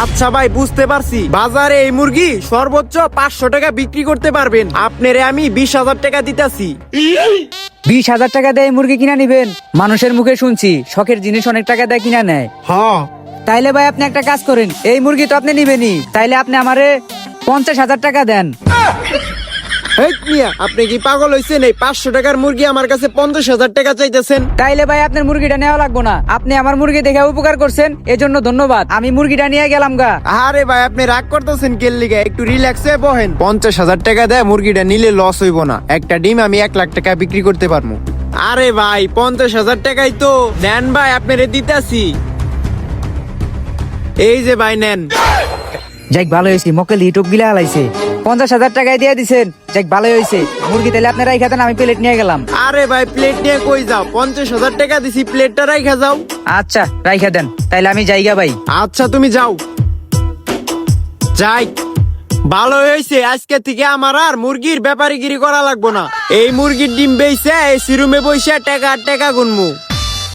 আচ্ছা ভাই, বুঝতে পারছি। বাজারে এই মুরগি সর্বোচ্চ 500 টাকা বিক্রি করতে পারবেন, আপনারে আমি 20,000 টাকা দিতাছি। 20,000 টাকা দিয়ে এই মুরগি কিনা নিবেন? মানুষের মুখে শুনছি শখের জিনিস অনেক টাকা দিয়ে কিনা নেয়। হ্যাঁ, তাইলে ভাই আপনি একটা কাজ করেন, এই মুরগি তো আপনি নিবেনই, তাইলে আপনি আমারে 50,000 টাকা দেন। এই মিয়া, আপনি কি পাগল হইছেন? এই 500 টাকার মুরগি আমার কাছে 50,000 টাকা চাইতেছেন? তাইলে ভাই আপনার মুরগিটা নেওয়া লাগবো না, আপনি আমার মুরগি দেখে উপকার করছেন, এজন্য ধন্যবাদ। আমি মুরগিটা নিয়ে গেলাম গা। আরে ভাই, আপনি রাগ করতেছেন কেন লিগা? একটু রিল্যাক্সে বহেন। 50,000 টাকা দেয় মুরগিটা নিলে লস হইব না। একটা ডিম আমি 1 লাখ টাকা বিক্রি করতে পারবো। আরে ভাই, 50,000 টাকাই তো নেন ভাই, আপনারে দিতাছি। এই যে ভাই নেন। যাক ভালো হয়েছে, মক্কেল ইউটিউব গিলা হালাইছে। 50,000 টাকায় দিয়ে দিছেন, যাক ভালো হয়েছে। মুরগি তাহলে আপনারা রাইখা দেন, আমি প্লেট নিয়ে গেলাম। আরে ভাই, প্লেট নিয়ে কই যাও? 50,000 টাকা দিছি, প্লেটটা রাইখা যাও। আচ্ছা রাইখা দেন, তাইলে আমি যাইগা ভাই। আচ্ছা তুমি যাও। যাই, ভালো হয়েছে। আজকে থেকে আমার আর মুরগির ব্যাপারীগিরি করা লাগবো না। এই মুরগির ডিম বেইছে এসি রুমে বইসা টাকা আর টাকা গুনমু।